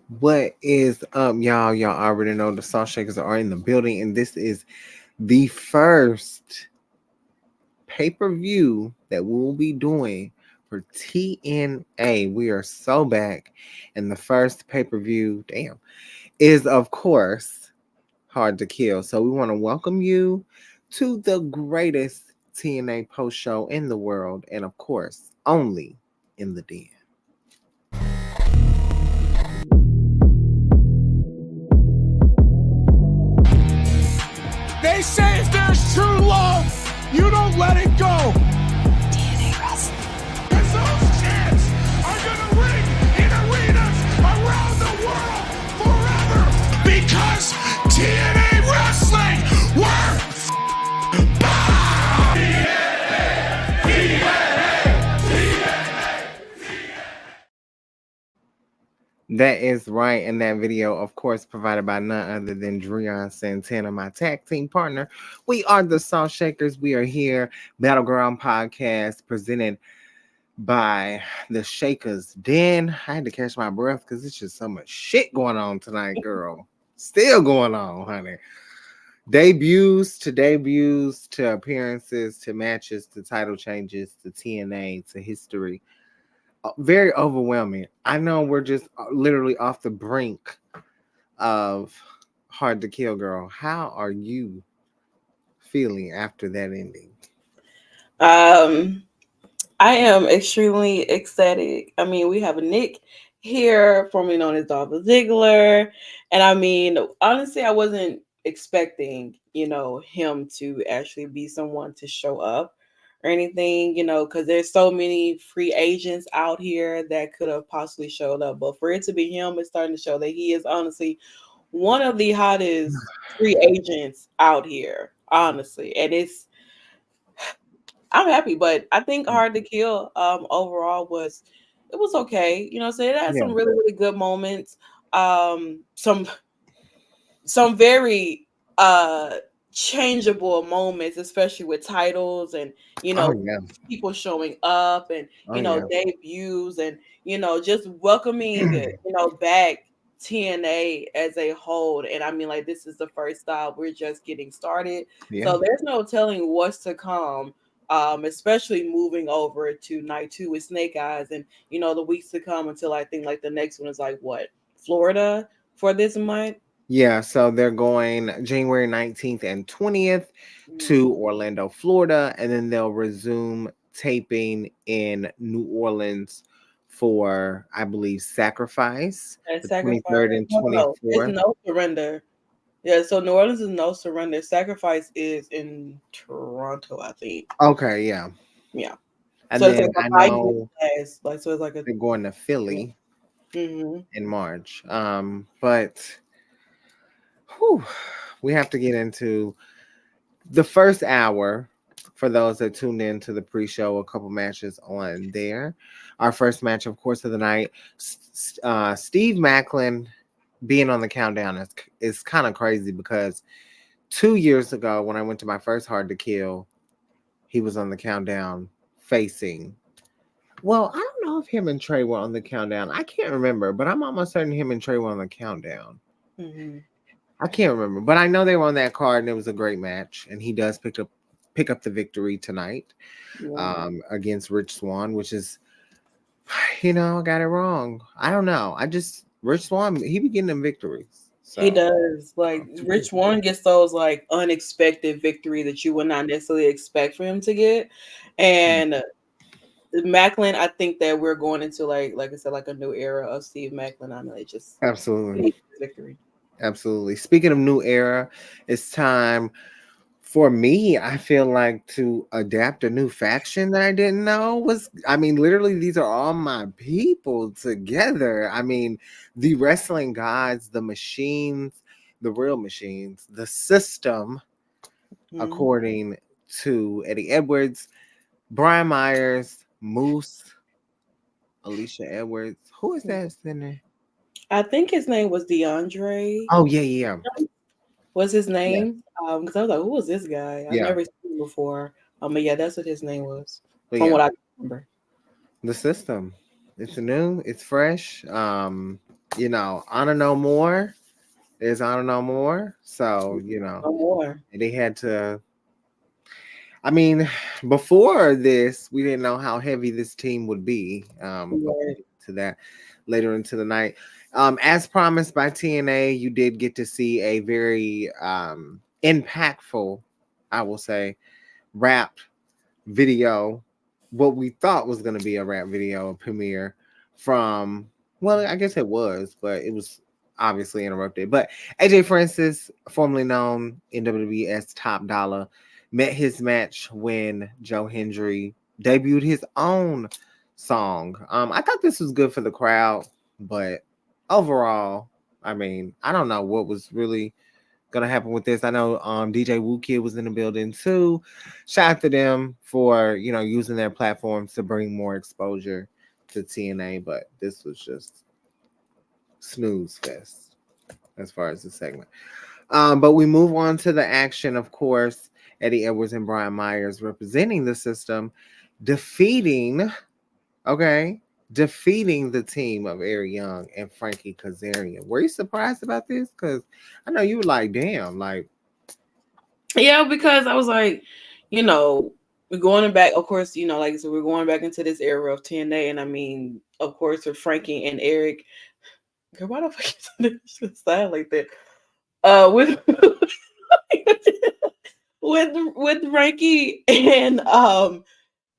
What is up, y'all? Y'all already know the Salt Shakers are in the building, and this is the first pay per view that we'll be doing for TNA. We are so back, and the first pay per view, is of course Hard to Kill. So we want to welcome you to the greatest TNA post show in the world, and of course, only in the den. They say if there's true love, you don't let it go. TNA Wrestling. Because those chants are going to ring in arenas around the world forever. Because TNA Wrestling, we're That is right. And that video, of course, provided by none other than Dreon Santana, my tag team partner. We are the Salt Shakers. We are here, Battleground Podcast, presented by the Shakers Den. I had to catch my breath because it's just so much shit going on tonight, girl. Still going on, honey. Debuts to appearances to matches to title changes to TNA to history. Very overwhelming. I know we're just literally off the brink of Hard to Kill, girl. How are you feeling after that ending? Um, I am extremely ecstatic. I mean, we have Nick here, formerly known as Dolph Ziggler, and I mean, honestly, I wasn't expecting, him to actually be someone to show up or anything, because there's so many free agents out here that could have possibly showed up, but for it to be him, it's starting to show that he is honestly one of the hottest free agents out here, honestly, and I'm happy, but I think Hard to Kill overall was okay. You know what I'm saying? It had Yeah. some really, really good moments. Some very changeable moments, especially with titles and Oh yeah. people showing up and Oh yeah. debuts and just welcoming back TNA as a whole. And I mean, like, this is the first stop. We're just getting started, Yeah. so there's no telling what's to come. Especially moving over to night 2 with Snake Eyes, and the weeks to come until I think like the next one is like what, Florida for this month. Yeah. So they're going January 19th and 20th to Orlando, Florida, and then they'll resume taping in New Orleans for, I believe, Sacrifice, And the Sacrifice. 23rd and No, it's 24th. No Surrender. Yeah, so New Orleans is No Surrender. Sacrifice is in Toronto, I think. Okay, yeah. Yeah. And So it's then like a I 5 year know class. Like, so it's like a. they're going to Philly Mm-hmm. in March. But whew, we have to get into the first hour for those that tuned in to the pre-show. A couple matches on there. Our first match, of course, of the night. Steve Macklin being on the countdown is kind of crazy because 2 years ago, when I went to my first Hard to Kill, he was on the countdown facing. Well, I don't know if him and Trey were on the countdown. I can't remember, but I'm almost certain him and Trey were on the countdown. Mm-hmm. I can't remember, but I know they were on that card, and it was a great match. And he does pick up the victory tonight Yeah. against Rich Swann, which is, I got it wrong. I don't know. Rich Swann, he be getting them victories. He So does. Like, Rich One gets those like unexpected victory that you would not necessarily expect for him to get. And Macklin, I think that we're going into like I said, like a new era of Steve Macklin. I know it just absolutely, needs victory. absolutely. Speaking of new era, it's time for me, I feel like, to adapt a new faction that I didn't know was, I mean, literally, these are all my people together. I mean, the wrestling gods, the machines, the real machines, the system, Mm-hmm. according to Eddie Edwards, Brian Myers, Moose, Alicia Edwards. Who is that center? I think his name was DeAndre. Oh, yeah, yeah, Was his yeah, name? Because I was like, who was this guy? I've yeah. never seen him before. But yeah, that's what his name was, But from yeah, what I remember. the system. It's new, it's fresh. Honor no more is honor no more. So, No more. they had to. I mean, before this, we didn't know how heavy this team would be. But we'll Right. get to that later into the night. As promised by TNA, you did get to see a very impactful, I will say, rap video, what we thought was going to be a rap video premiere from, well, I guess it was, but it was obviously interrupted. But AJ Francis, formerly known in WWE as Top Dollar, met his match when Joe Hendry debuted his own song. I thought this was good for the crowd, but overall, I mean, I don't know what was really gonna happen with this. I know DJ Woo Kid was in the building too. Shout out to them for using their platforms to bring more exposure to TNA, but this was just snooze fest as far as the segment. But we move on to the action, of course. Eddie Edwards and Brian Myers representing the system, defeating, okay, defeating the team of Eric Young and Frankie Kazarian. Were you surprised about this? Because I know you were like, damn, like, Yeah, because I was like, you know, we're going back. Of course, like I said, we're going back into this era of TNA, and I mean, of course, with Frankie and Eric. Girl, why the fuck you sound like that? With with Frankie and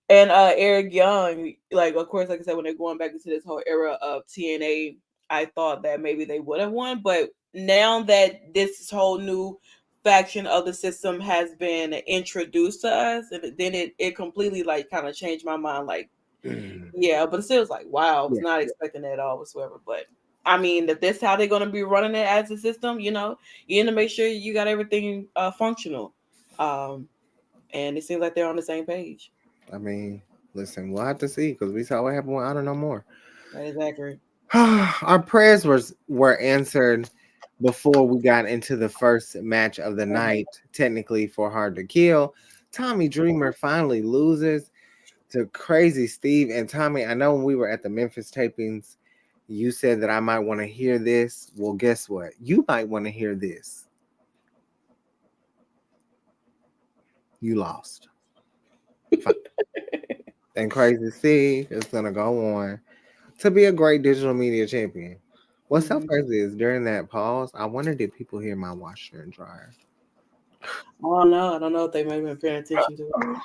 Eric Young, like of course, like I said, when they're going back into this whole era of TNA, I thought that maybe they would have won, but now that this whole new faction of the system has been introduced to us, and then it completely like kind of changed my mind. Like, yeah, but it still was like, wow, I was yeah, not expecting that at all whatsoever. But I mean, if that's how they're gonna be running it as a system, you need to make sure you got everything functional. Um, and it seems like they're on the same page. I mean, listen, we'll have to see because we saw what happened with I don't know more. That is accurate. Our prayers were answered before we got into the first match of the night, technically for Hard to Kill. Tommy Dreamer finally loses to Crazy Steve. And Tommy, I know when we were at the Memphis tapings, you said that I might want to hear this. Well, guess what? You might want to hear this. You lost. And Crazy Steve is going to go on to be a great digital media champion. What's so Mhm. crazy is during that pause, I wonder did people hear my washer and dryer? Oh no, I don't know if they may have been paying attention to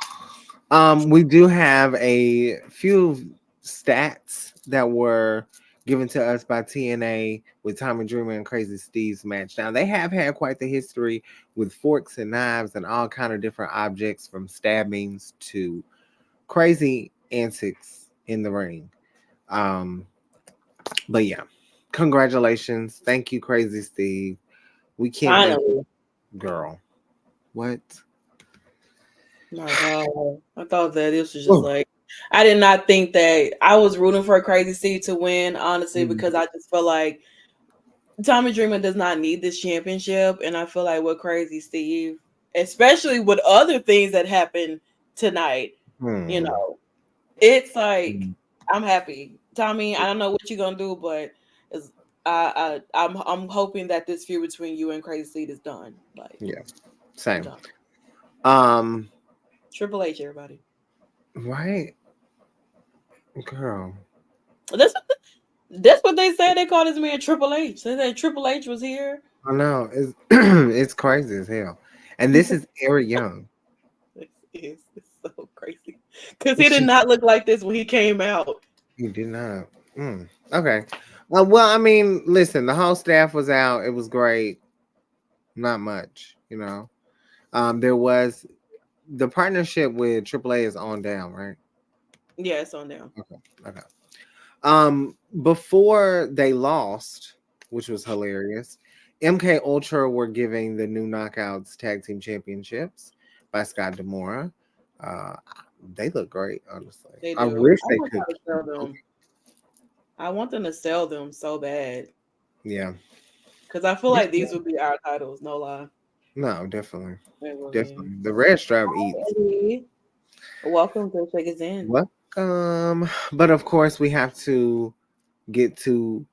it. We do have a few stats that were given to us by TNA with Tommy Dreamer and Crazy Steve's match. Now they have had quite the history with forks and knives and all kind of different objects, from stabbings to crazy antics in the ring. Um, but yeah, congratulations, thank you, Crazy Steve. We can't wait, Finally, girl. What? my God, I thought that this was just Oh. like I did not think that I was rooting for Crazy Steve to win, honestly, Mm, because I just felt like Tommy Dreamer does not need this championship, and I feel like with Crazy Steve, especially with other things that happened tonight, you hmm. know, it's like Mm, I'm happy. Tommy, I don't know what you're gonna do, but it's, I'm hoping that this feud between you and Crazy Steve is done. Like yeah, it's same. done. Um, Triple H, everybody. right, girl. That's that's what they said. They called this man Triple H. They said Triple H was here. I know it's it's crazy as hell. And this is Eric Young. It's so crazy because he did She not look like this when he came out. he did not. Okay. Well, I mean, listen, the whole staff was out. It was great. Not much. There was the partnership with AAA is on down, right? Yeah, it's on there. Okay. Okay. Before they lost, which was hilarious, MK Ultra were giving the new Knockouts Tag Team Championships by Scott Demora. Uh, they look great, honestly. They I do. wish I they want could to keep sell going. them. I want them to sell them so bad Yeah. because I feel like these would be our titles. No lie, No, definitely. they will be. Definitely. The red stripe eats. Eddie, welcome to Shake Us In. Welcome. But of course we have to get to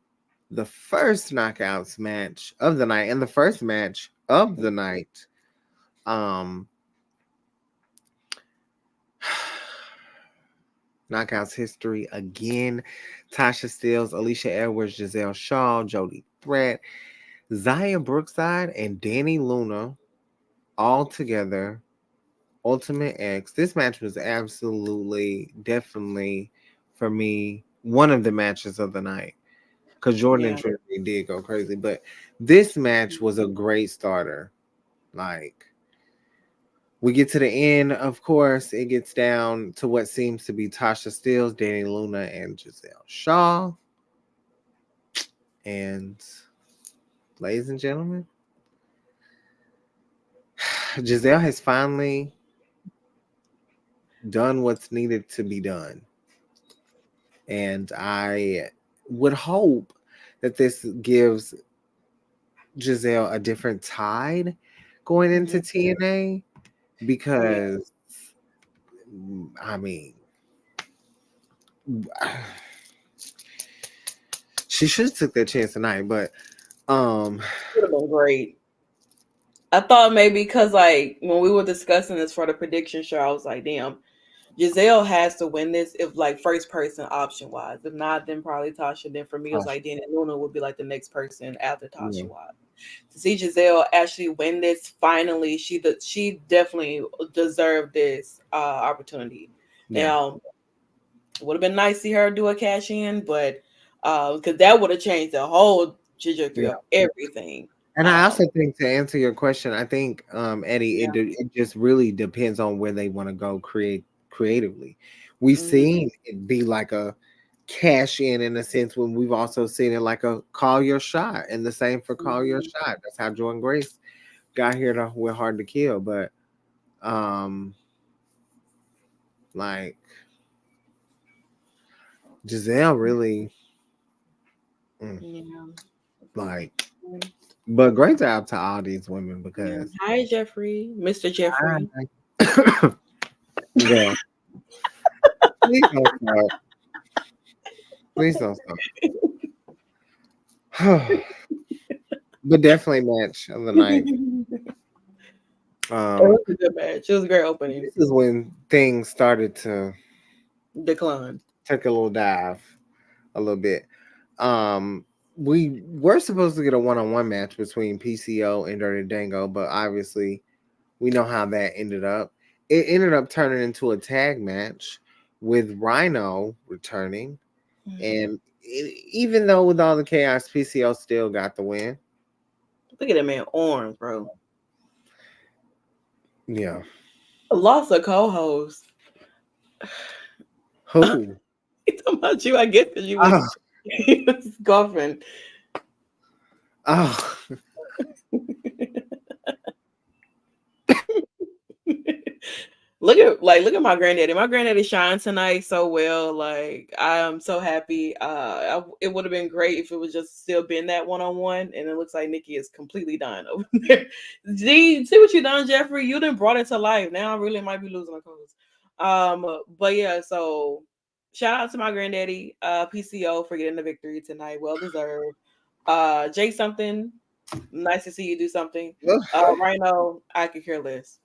the first knockouts match of the night and the first match of the night. Um, Knockouts history again. Tasha Steelz, Alicia Edwards, Giselle Shaw, Jody Brett, Zaya Brookside, and Danny Luna all together. Ultimate X. This match was absolutely, definitely, for me, one of the matches of the night. Because Jordan and Yeah. Trinity did go crazy. But this match was a great starter. Like, we get to the end, of course, it gets down to what seems to be Tasha Steelz, Danny Luna, and Giselle Shaw. And ladies and gentlemen, Giselle has finally done what's needed to be done. And I would hope that this gives Giselle a different tide going into Mhm. TNA Yeah. because, I mean, she should have took that chance tonight, but um, Would have been great. I thought maybe because like when we were discussing this for the prediction show, I was like, damn, Giselle has to win this if like first person option wise. If not, then probably Tasha. Then for me, it was like Danny Luna would be like the next person after yeah, Tasha wise. To see Giselle actually win this finally, she definitely deserved this opportunity. yeah, Now, it would have been nice to see her do a cash in, but because that would have changed the whole trajectory yeah. of everything. And I Um, also think to answer your question, I think Eddie, yeah. it just really depends on where they want to go creatively. We've Mhm. seen it be like a cash in a sense when we've also seen it like a call your shot, and the same for call your Mhm. shot. That's how Jordan Grace got here to with Hard to Kill, but um, like Giselle really mm, Yeah. like, but great job to all these women Yeah. because Hi, Jeffrey, Mr. Jeffrey. girl, please don't stop. Please don't stop. But definitely match of the night. It Um, was a good match. It was a great opening. this is when things started to Decline. take a little dive, a little bit. Um, we were supposed to get a one-on-one match between PCO and Dirty Dango, but obviously we know how that ended up. It ended up turning into a tag match with Rhino returning, and even though with all the chaos, PCO still got the win. Look at that man arms, bro. Yeah. Lost a co-host. Who? He talking about you, I guess, because you was, Oh, he was golfing. oh. Look at my granddaddy. My granddaddy shined tonight so well. Like I'm so happy. It would have been great if it was just still been that one on one, and it looks like Nikki is completely done over there. See what you done, Jeffrey? You done brought it to life. Now I really might be losing my codes. But yeah, so shout out to my granddaddy, PCO, for getting the victory tonight. Well deserved. Jay something. Nice to see you do something. Rhino, I could care less.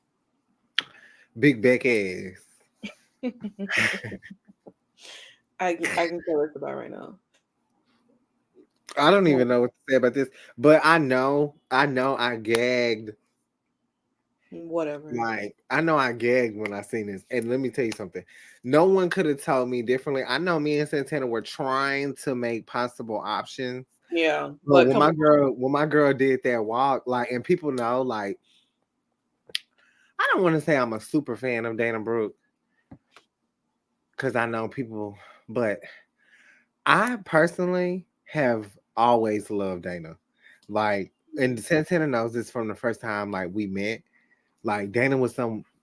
Big back ass. I can care less about right now. I don't What- even know what to say about this, but I know I gagged. Whatever. Like, I know I gagged when I seen this. And let me tell you something. No one could have told me differently. I know me and Santana were trying to make possible options. Yeah, But but come when my girl did that walk, like, and people know, like, I don't want to say I'm a super fan of Dana Brooke because I know people, but I personally have always loved Dana. Like, and Santana knows this from the first time like we met. Like Dana was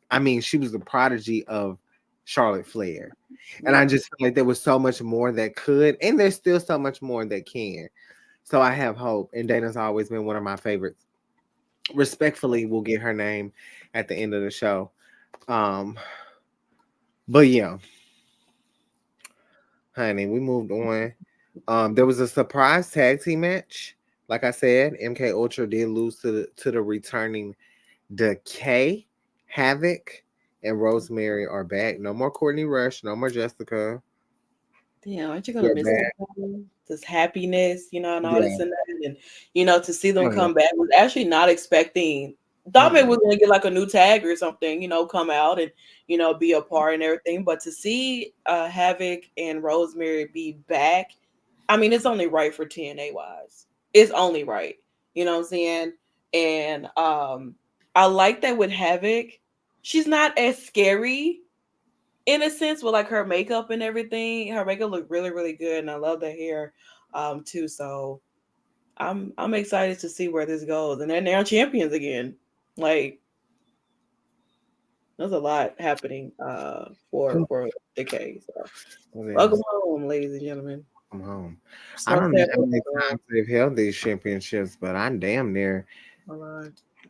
I mean, she was the prodigy of Charlotte Flair. on. And I Yeah. just feel like there was so much more that could, and there's still so much more that can. So I have hope. And Dana's always been one of my favorites. Respectfully, we'll get her name at the end of the show. Um, but yeah, honey, we moved on. There was a surprise tag team match. Like I said, MK Ultra did lose to the returning Decay, Havoc, and Rosemary are back. No more Courtney Rush. No more Jessica. Damn, aren't you gonna They're miss them? back. This happiness, and all this Yeah. and that, and to see them Oh yeah. come back was actually not expecting. Thought maybe Mm-mm. we're gonna get like a new tag or something, come out and be a part and everything. But to see Havoc and Rosemary be back, I mean, it's only right for TNA wise. It's only right, you know what I'm saying? And I like that with Havoc, she's not as scary in a sense with like her makeup and everything. Her makeup looked really, really good, and I love the hair, too. So I'm excited to see where this goes. And then they're champions again. Like there's a lot happening for Decay. So It welcome is. home, ladies and gentlemen. I'm home. I So don't know sad. how many times they've held these championships, but I'm damn near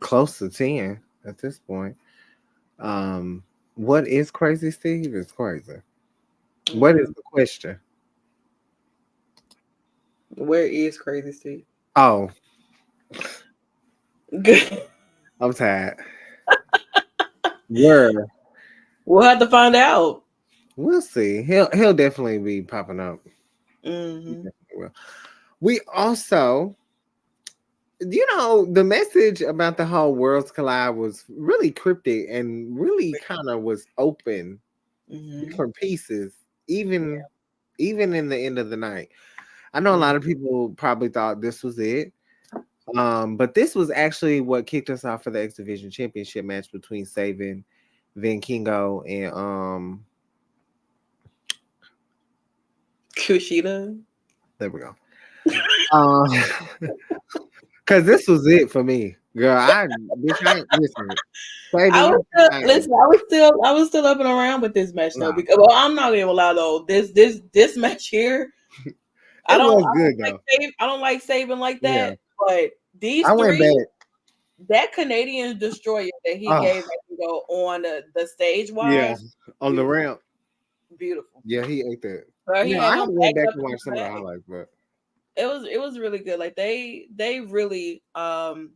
close to 10 at this point. Um, what is crazy, Steve? Is crazy. What is Mm-hmm. the question? Where is Crazy Steve? Oh, Good. I'm tired. Where? We'll have to find out. We'll see. He'll definitely be popping up. He Mm-hmm. definitely will. We also, the message about the whole worlds collide was really cryptic and really kind of was open, Mm-hmm. different pieces, even in the end of the night. I know a lot of people probably thought this was it. But this was actually what kicked us off for the X Division Championship match between Saban, Van Kingo, and Kushida. there we go. Um, cause this was it for me, girl. I ain't listen. I Saban, was still, I ain't, listen. I was still up and around with this match though. nah, Because well, I'm not gonna lie though. This match here, I it don't was I don't good like though. I don't like saving like Yeah, that. But these I went three, back. that Canadian destroyer that he Oh, gave, I can go on the stage yeah, wise, on the beautiful, ramp. beautiful. Yeah, he ate that. But he No, had I him haven't went backed back up and in watched the some of the back. highlights, but It was really good. Like they really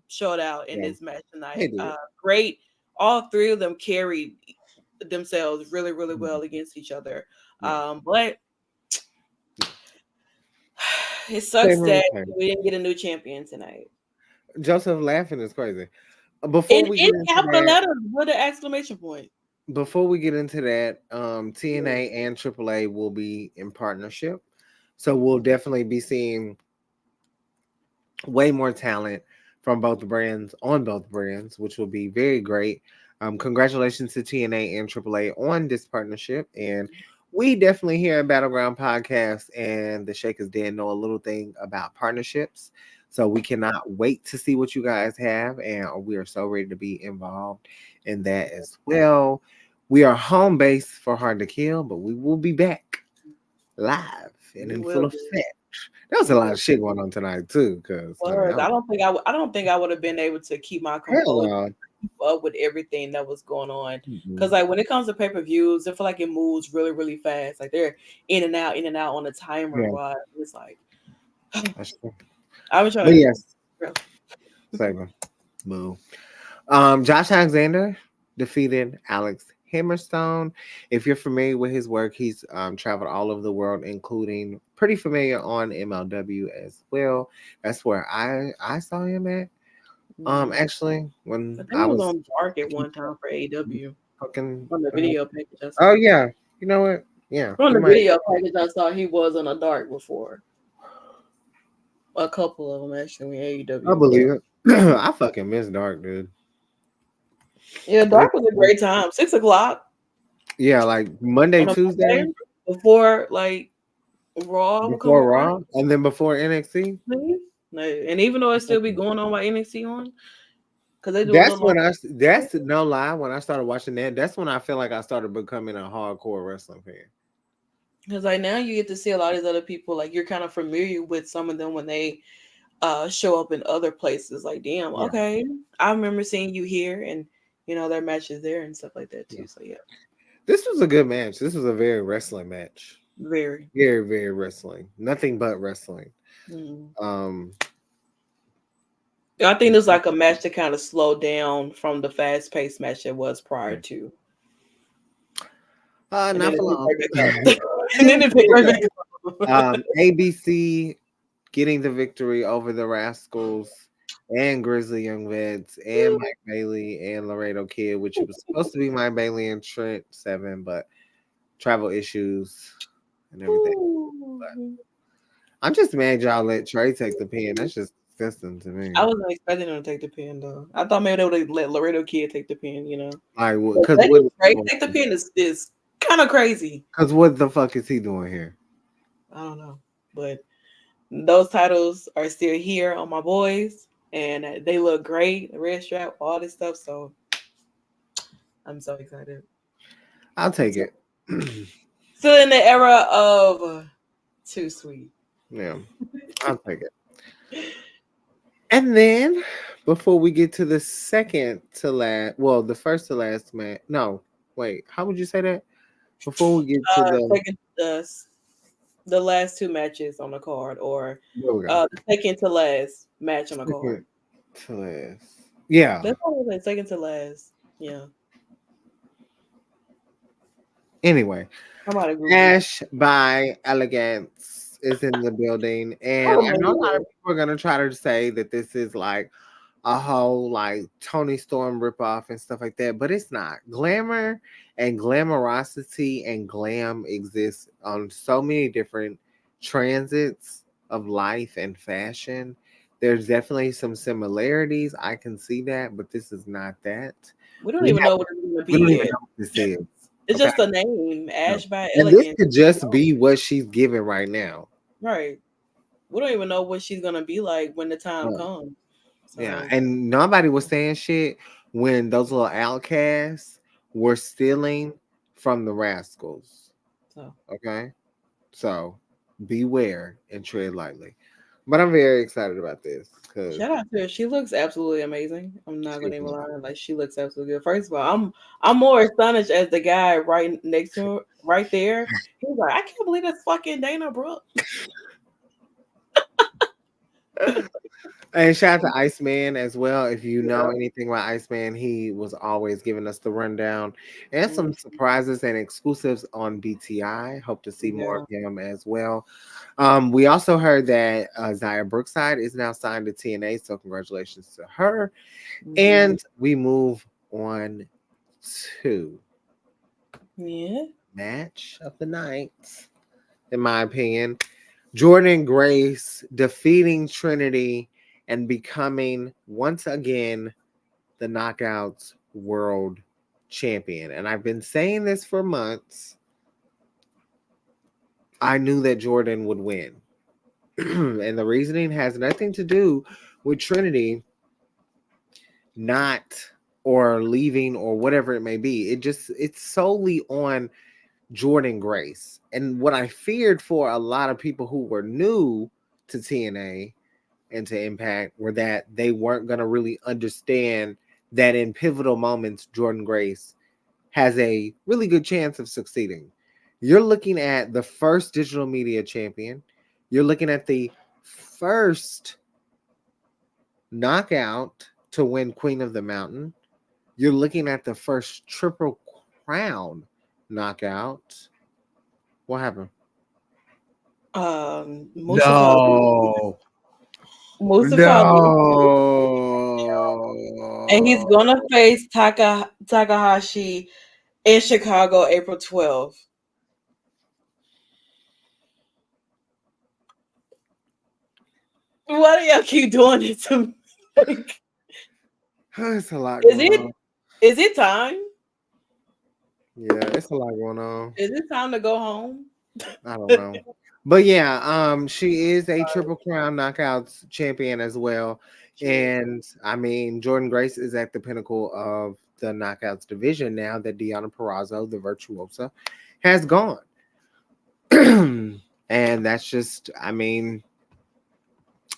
showed out in yeah, this match he tonight. did. Great. All three of them carried themselves really, really well Mhm. against each other. Yeah, But it sucks Saban that was we didn't get a new champion tonight. Joseph laughing is crazy. In Before we in get into capital that, letters with an exclamation point. Yeah. TNA and AAA will be in partnership. So we'll definitely be seeing way more talent from both brands on both brands, which will be very great. Congratulations to TNA and AAA on this partnership. And we definitely here at Battleground Podcast and the Shakers Den know a little thing about partnerships. So we cannot wait to see what you guys have. And we are so ready to be involved in that as well. We are home base for Hard to Kill, but we will be back live and We in full will be. effect. There was a We lot will of shit going on tonight too, because honey, Word. I don't think I would have been able to keep my hell composure no. up with everything that was going on. Because Mhm. like when it comes to pay-per-views, I feel like it moves really, really fast. Like they're in and out on the timer. Yeah, While it's like that's true. I was But trying yes, to. Saban. Boo. Josh Alexander defeated Alex Hammerstone. If you're familiar with his work, he's traveled all over the world, including pretty familiar on MLW as well. That's where I saw him at. Mhm. Actually, when I think I it was was on Dark at one time for AW fucking. on the video package I Oh saw. yeah, you know what? Yeah, On you the might. video package I saw, he was on a Dark before. A couple of them actually in I AEW, but believe it. I fucking miss Dark, dude. yeah, Dark was a great time. 6 o'clock Yeah, like Monday, on a Tuesday Monday before like Raw would come before around. Raw, and then before NXT. And even though it still be going on while NXT on, because they do a That's little when longer. that's no lie. When I started watching that, that's when I feel like I started becoming a hardcore wrestling fan. Because like now you get to see a lot of these other people. Like you're kind of familiar with some of them when they show up in other places. Like damn, Yeah, okay, I remember seeing you here, and their matches there and stuff like that yeah. too. So yeah, This was a good match. This was a very wrestling match. Very. Very, very wrestling. Nothing but wrestling. Mm. Um, I think it's like a match to kind of slow down from the fast paced match it was prior to, and then not it for picked long. right back up. And then it picked right back up. ABC getting the victory over the Rascals and Grizzly Young Vets and Mike Bailey and Laredo Kid, which it was supposed to be Mike Bailey and Trent Seven, but travel issues and everything. But Ooh. I'm just mad y'all let Trey take the pin. That's just disgusting to me. I wasn't expecting him to take the pin though. I thought maybe they would have let Laredo Kid take the pin, Like, But because letting Drake take the pin is kind of crazy. what the fuck is he doing here? I don't know. But those titles are still here on my boys, and they look great. The red strap, all this stuff. So I'm so excited. I'll take So, it. still in the era of Too Sweet. Yeah, I'll take it. And then before we get to the second to last, well, the first to last match. No, wait, how would you say that? Before we get to the, Second, the last two matches on the card, or there we go. the second to last match on the Second card. to last. Yeah. That's what I was second to last. Yeah, Anyway, I'm out of Google. Ash by Elegance is in the building, and Oh I my know a lot of god. people are gonna try to say that this is like a whole like Tony Storm ripoff and stuff like that, but it's not. Glamour and glamorosity and glam exists on so many different transits of life and fashion. There's definitely some similarities. I can see that, but this is not that. We don't We even have know what it's gonna we be don't even yet. know what this is. It's Okay. just a name, No. Ash by And this Elegance. could just be what she's giving right now. Right. We don't even know what she's gonna be like when the time Right. comes. Yeah. So And nobody was saying shit when those little outcasts were stealing from the rascals. so Okay. So beware and tread lightly. But I'm very excited about this because shout out to her. She looks absolutely amazing. I'm not gonna even lie. Like she looks absolutely good. First of all, I'm more astonished as the guy right next to her, right there. He's like, I can't believe that's fucking Dana Brooke. and shout out to Iceman as well. If you know anything about Iceman, he was always giving us the rundown and some surprises and exclusives on BTI. Hope to see more of Yeah. him as well. We also heard that Zaya Brookside is now signed to TNA, so congratulations to her. Mhm. And we move on to Yeah. match of the night, in my opinion. Jordan Grace defeating Trinity and becoming once again the Knockouts World Champion. And I've been saying this for months. I knew that Jordan would win. And the reasoning has nothing to do with Trinity not or leaving or whatever it may be. It's solely on Jordan Grace. And what I feared for a lot of people who were new to TNA and to Impact were that they weren't going to really understand that in pivotal moments Jordan Grace has a really good chance of succeeding. You're looking at the first digital media champion. You're looking at the first knockout to win Queen of the Mountain. You're looking at the first Triple Crown knockout. What happened? Mustafa No. Mustafa and he's No. gonna face Takahashi in Chicago April 12th. Why do y'all keep doing it to me? Like, It's a lot is going it on. is it time? Yeah, it's a lot going on. Is it time to go home? I don't know. But yeah, she is a Triple Crown Knockouts champion as well. Shit. And I mean, Jordan Grace is at the pinnacle of the Knockouts division now that Deanna Perrazzo, the virtuosa, has gone. And that's just, I mean,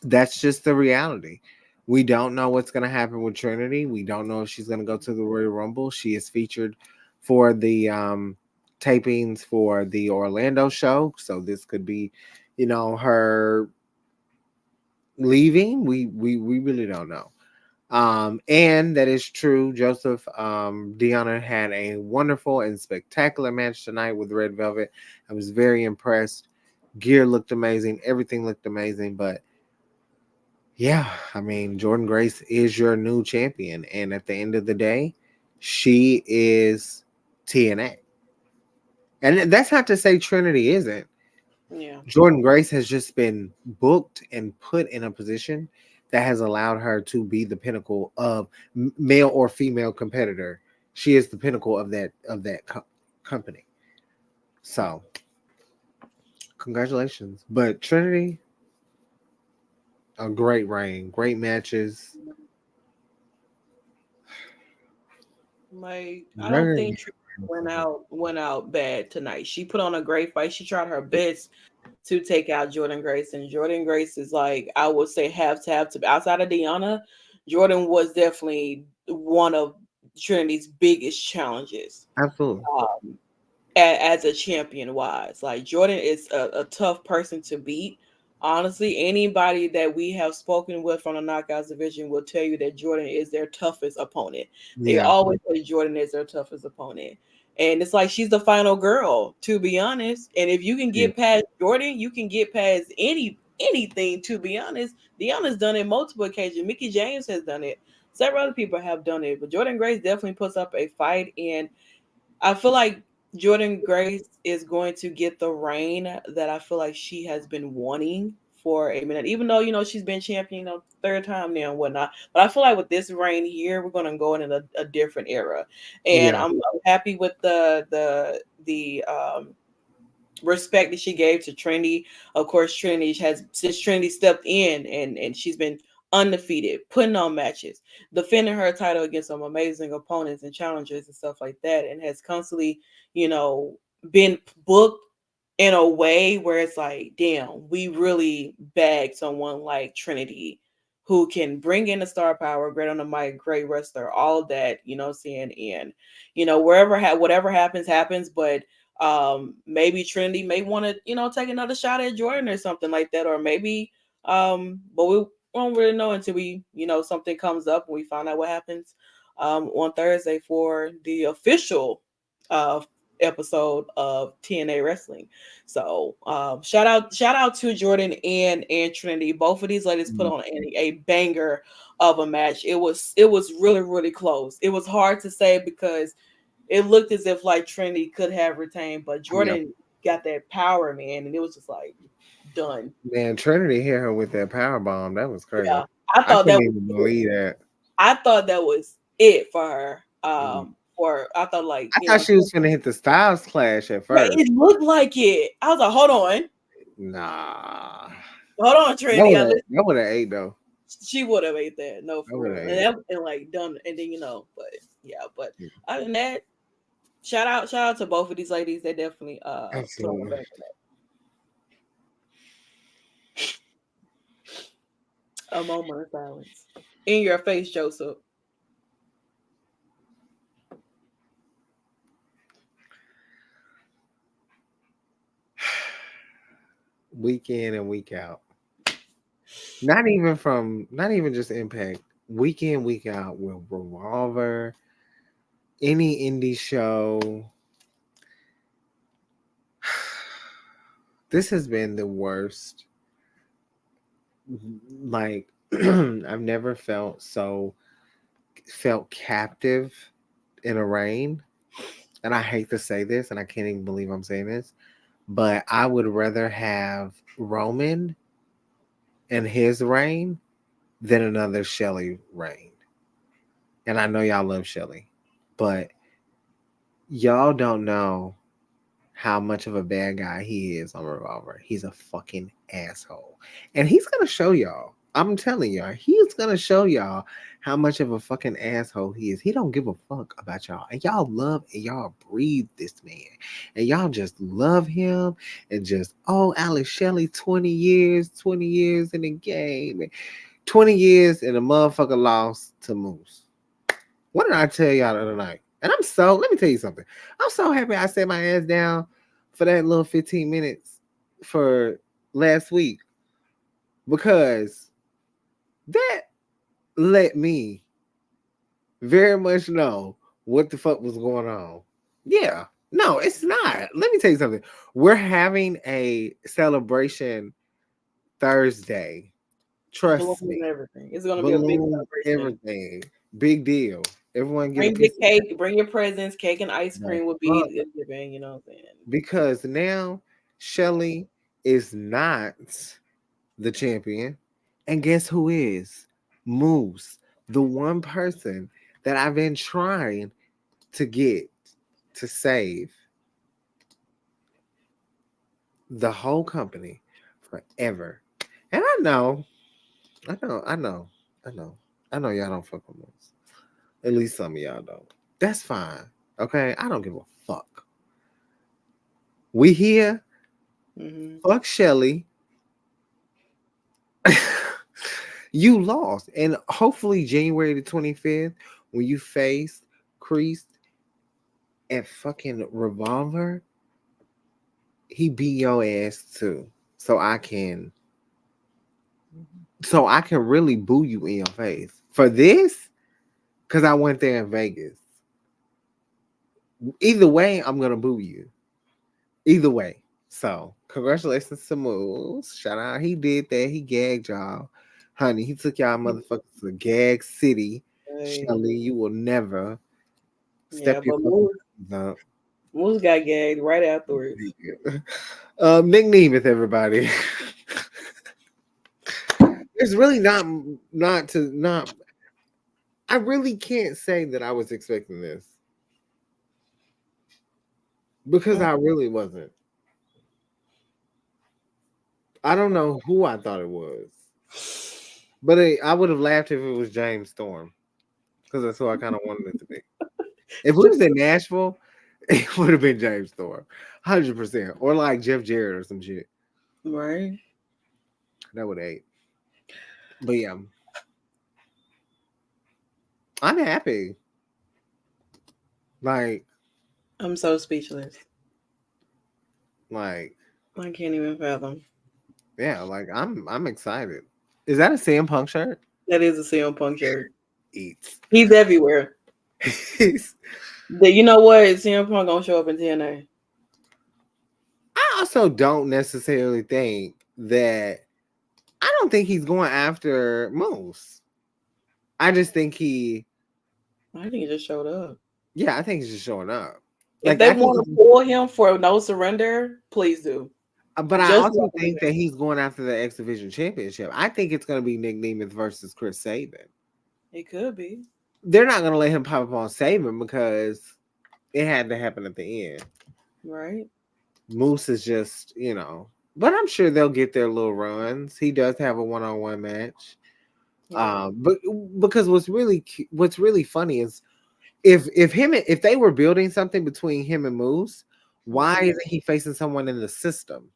that's just the reality. We don't know what's going to happen with Trinity. We don't know if she's going to go to the Royal Rumble. She is featured for the tapings for the Orlando show. So this could be, her leaving. We really don't know. And that is true. Joseph, Deanna had a wonderful and spectacular match tonight with Red Velvet. I was very impressed. Gear looked amazing. Everything looked amazing. But yeah, I mean, Jordan Grace is your new champion. And at the end of the day, she is TNA. And that's not to say Trinity isn't. Yeah. Jordan Grace has just been booked and put in a position that has allowed her to be the pinnacle of male or female competitor. She is the pinnacle of that company. So, congratulations. But Trinity, a great reign, great matches. Like I don't Very. think Trish went out bad tonight. She put on a great fight. She tried her best to take out Jordan Grace, and Jordan Grace is like I would say have to outside of Deanna. Jordan was definitely one of Trinity's biggest challenges. Absolutely. Um, as a champion wise. Like Jordan is a tough person to beat. Honestly, anybody that we have spoken with from the Knockouts division will tell you that Jordan is their toughest opponent. They Yeah. always say Jordan is their toughest opponent. And it's like she's the final girl, to be honest. And if you can Yeah. get past Jordan, you can get past anything, to be honest. Deanna's done it multiple occasions. Mickey James has done it. Several other people have done it. But Jordan Grace definitely puts up a fight, and I feel like Jordan Grace is going to get the reign that I feel like she has been wanting for a minute. Even though she's been champion, third time now and whatnot. But I feel like with this reign here, we're going to go in a different era, and Yeah. I'm happy with the respect that she gave to Trinity. Of course, Trinity has since Trinity stepped in and she's been undefeated, putting on matches, defending her title against some amazing opponents and challengers and stuff like that, and has constantly, you know, been booked in a way where it's like, damn, we really bagged someone like Trinity who can bring in the star power, great on the mic, great wrestler, all that, what I'm saying, and whatever happens, but maybe Trinity may want to take another shot at Jordan or something like that, or maybe but we won't really know until we something comes up and we find out what happens on Thursday for the official uh episode of TNA wrestling. So shout out to Jordan and Trinity. Both of these ladies put on a banger of a match. It was really, really close. It was hard to say because it looked as if like Trinity could have retained, but Yeah. Jordan got that power, man, and it was just like done. Man, Trinity hit her with that power bomb. That was crazy. Yeah, I I thought couldn't that was even it. believe that. I thought that was it for her. Mm. Or I thought like I thought she was gonna hit the Styles Clash at yeah, first. it looked like it. I was like, Nah, hold on, Trinity. that would have ate though. She would have ate that, no, That for would real, have and ate. and like done, and then but yeah, but other than that, shout out to both of these ladies. They definitely put on the Absolutely. back a moment of silence. In your face, Joseph. Week in and week out. Not even just Impact. Week in, week out with Revolver, any indie show. This has been the worst. Like I've never felt captive in a reign. And I hate to say this, and I can't even believe I'm saying this, but I would rather have Roman and his reign than another Shelly reign. And I know y'all love Shelly, but y'all don't know how much of a bad guy he is on Revolver. He's a fucking asshole. And he's gonna show y'all. I'm telling y'all, he's gonna show y'all how much of a fucking asshole he is. He don't give a fuck about y'all. And y'all love and y'all breathe this man. And y'all just love him and just, oh, Alex Shelley, 20 years in the game. 20 years and a motherfucker lost to Moose. What did I tell y'all the other night? And let me tell you something. I'm so happy I set my ass down for that little 15 minutes for last week because that let me very much know what the fuck was going on. Yeah. No, it's not. Let me tell you something. We're having a celebration Thursday. Balloon Trust and me. everything. It's gonna be a big Balloon, celebration. everything. Big deal. Everyone get a Bring the piece of cake, bring your presents. Cake and ice the cream would be fuck the giving. You know what I'm saying? because now Shelly is not the champion. And guess who is? Moose, the one person that I've been trying to get to save the whole company forever. And I know, I know, I know, I know y'all don't fuck with Moose. At least some of y'all don't. That's fine. Okay? I don't give a fuck. We here. Hmm. Fuck Shelly. You lost. And hopefully January the 25th, when you face Crease and fucking Revolver, he beat your ass too. So I can really boo you in your face. For this, because I went there in Vegas. Either way, I'm gonna boo you. Either way. So congratulations to Moose. Shout out. He did that. He gagged y'all. Honey, he took y'all motherfuckers to Gag City. Hey, Shelly, you will never yeah, step your but fucking feet up. Moose got gagged right afterwards. Nick Nemeth, everybody. It's really not. I really can't say that I was expecting this because I really wasn't. I don't know who I thought it was, but I would have laughed if it was James Storm because that's who I kind of wanted it to be. If we was in Nashville, it would have been James Storm, 100%, or like Jeff Jarrett or some shit. Right. That would have ate. But yeah, I'm happy. Like, I'm so speechless. like, I can't even fathom. yeah, like I'm excited. Is that a CM Punk shirt? That is a CM Punk shirt. Eats. He's everywhere. You know what? CM Punk gonna show up in TNA. I also don't necessarily think that I don't think he's going after Moose. I just think I think he just showed up. yeah, I think he's just showing up. If Like they I think, want to pull him for no surrender, please do. but I Just also let him think that he's going after the X Division Championship. I think it's going to be Nick Nemeth versus Chris Sabin. It could be. They're not going to let him pop up on Sabin because it had to happen at the end. Right. Moose is just, but I'm sure they'll get their little runs. He does have a one-on-one match. Yeah. But because what's really funny is if they were building something between him and Moose, why Mhm. isn't he facing someone in the system?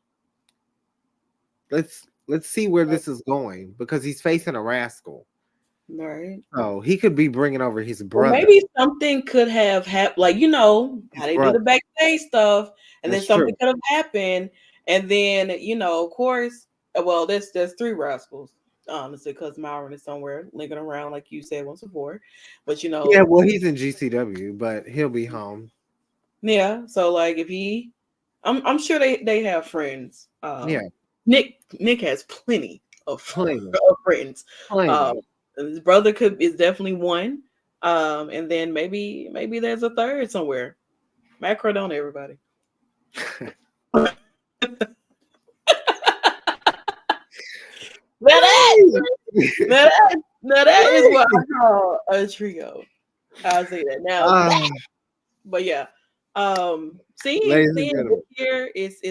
Let's see where this is going because he's facing a rascal. Right. Oh, he could be bringing over his Or brother. maybe something could have happened, like how His they do the brother. backstage stuff, and then That's something true. could have happened, and then of course, well, there's three rascals, honestly, because Myron is somewhere linking around, like you said once before, but Yeah, well, he's in GCW, but he'll be home. yeah. So like, if I'm sure they have friends. Yeah, Nick has plenty of, plenty, of friends. Um, plenty. his brother is definitely one. And then maybe there's a third somewhere. Macro don't everybody. Now that, now that, now that is what I call a trio. I'll say that. Now Ah, that, but yeah, seeing ladies and seeing this gentlemen. year it's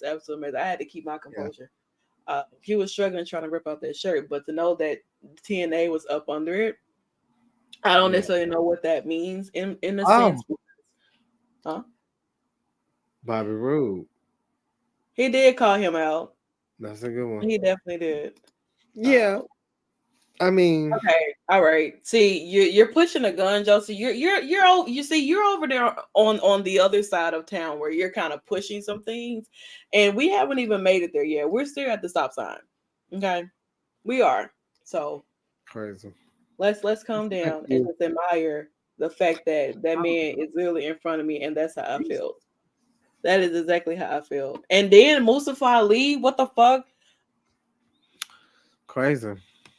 absolutely amazing. I had to keep my Yeah. composure. He was struggling trying to rip out that shirt, but to know that TNA was up under it, I don't Yeah. necessarily know what that means in a Oh, sense. Huh? Bobby Roode. He did call him out. That's a good one. He definitely did. Yeah. Um, I mean, Okay, all right. See, you're pushing a gun, Josie. You're over there on the other side of town where you're kind of pushing some things, and we haven't even made it there yet. We're still at the stop sign. Okay, we are. So crazy. let's calm Thank down and you. just admire the fact that that man is literally in front of me, and that's how I feel. That is exactly how I feel. And then Mustafa Ali, what the fuck? Crazy.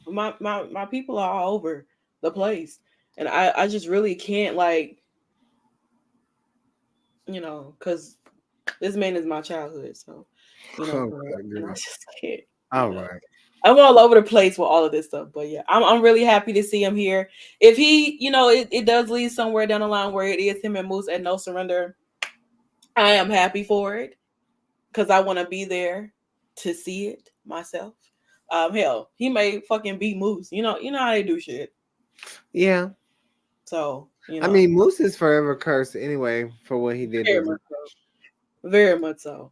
My people are all over the place, and I just really can't like because this man is my childhood, so Oh for real, my and I goodness. just can't. All right. I'm all over the place with all of this stuff, but yeah, I'm really happy to see him here. If he, it does lead somewhere down the line where it is him and Moose at No Surrender, I am happy for it because I want to be there to see it myself. Hell, he may fucking beat Moose. You know how they do shit. Yeah. So I mean, Moose is forever cursed anyway for what he did very to much so. Very much so.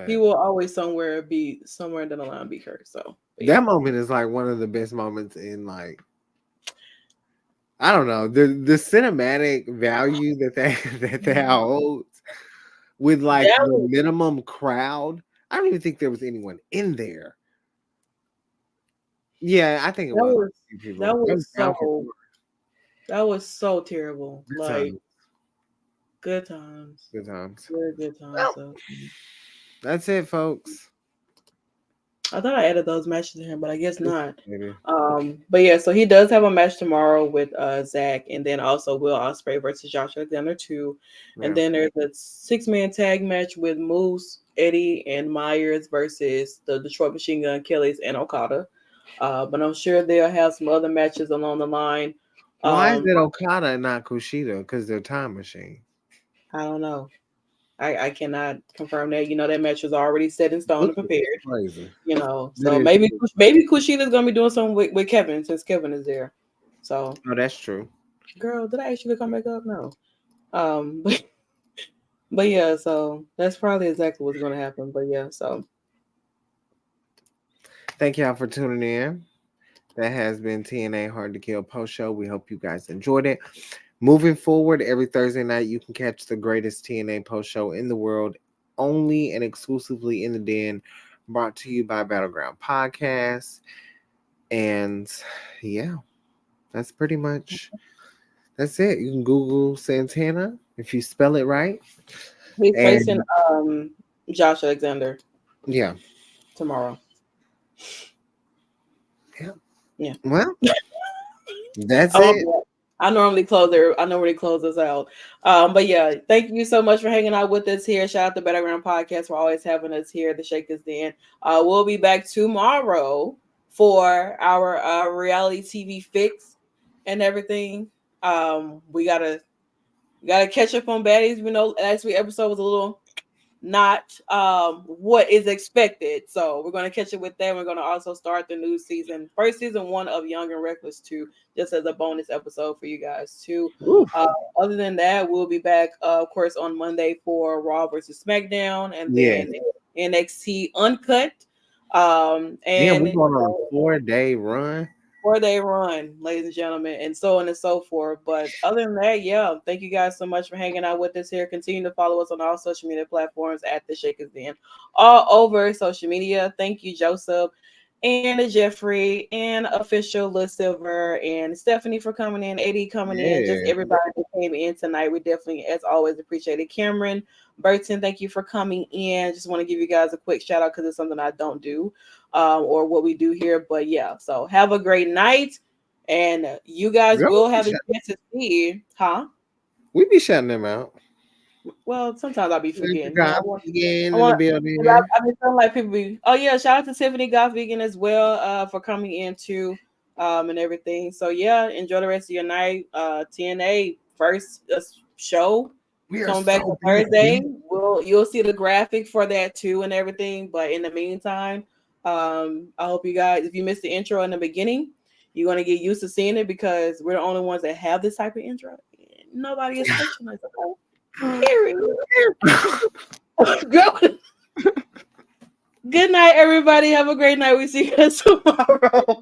He but will always somewhere down the line be cursed. So, but that yeah. moment is like one of the best moments in like I don't know the cinematic value that that holds with like That the was minimum crowd. I don't even think there was anyone in there. Yeah, I think it that was was a few people. that It was was down for so that was so terrible. good Like times. good times. Good times. Very good times. Well, So that's it, folks. I thought I added those matches to him, but I guess not. Maybe. But yeah, so he does have a match tomorrow with Zach, and then also Will Ospreay versus Josh Alexander too. And Yeah. then there's a 6-man tag match with Moose, Eddie, and Myers versus the Detroit Machine Gun Kellys and Okada. But I'm sure they'll have some other matches along the line. Why is Um, it Okada and not Kushida? Because they're time machine. I don't know. I cannot confirm that. That match was already set in stone Which and is prepared. crazy. So That is. maybe Kushina's gonna be doing something with Kevin since Kevin is there. So, Oh, that's true. girl, did I ask you to come back up? No. But, but yeah, so that's probably exactly what's gonna happen. But yeah, so Thank y'all for tuning in. That has been TNA Hard to Kill post show. We hope you guys enjoyed it. Moving forward, every Thursday night, you can catch the greatest TNA post show in the world, only and exclusively in the Den, brought to you by Battleground Podcast. And yeah, that's pretty much that's it. You can Google Santana if you spell it right. he's facing And Josh Alexander yeah, tomorrow. yeah. Yeah. Well, that's Oh, it. yeah. I normally close there. I normally close us out. But yeah, thank you so much for hanging out with us here. Shout out to Battleground Podcast for always having us here. The Shake is Den. We'll be back tomorrow for our reality TV fix and everything. We gotta catch up on baddies. We know last week episode was a little not what is expected. So we're gonna catch up with that. We're gonna also start the new season, first season 1 of Young and Reckless 2, just as a bonus episode for you guys too. Ooh, Other than that, we'll be back, of course, on Monday for Raw versus SmackDown, and yeah. then NXT Uncut. Yeah, And we're going on a 4-day run. 4-day run, ladies and gentlemen, and so on and so forth. But other than that, yeah, thank you guys so much for hanging out with us here. Continue to follow us on all social media platforms at the Shakers Den, all over social media. Thank you, Joseph and Jeffrey and official Liz Silver and Stephanie for coming in, AD coming in, just Yeah. everybody that came in tonight. We definitely, as always, appreciate it. Cameron Burton, thank you for coming in. Just want to give you guys a quick shout out because it's something I don't do. Or what we do here. But yeah, so have a great night, and you guys Girl, will have a chance to see, huh? we be shutting them out. Well, sometimes I'll be forgetting. I God want, again I in the want. building. I've been feeling like people be. Oh yeah, shout out to Tiffany Goth Vegan as well for coming in too, and everything. So yeah, enjoy the rest of your night. TNA first show We are coming back so on back, Thursday. man. You'll see the graphic for that too and everything. But in the meantime, I hope you guys, if you missed the intro in the beginning, you're gonna get used to seeing it because we're the only ones that have this type of intro. Nobody is touching us. Period. Good night, everybody. Have a great night. We see you guys tomorrow.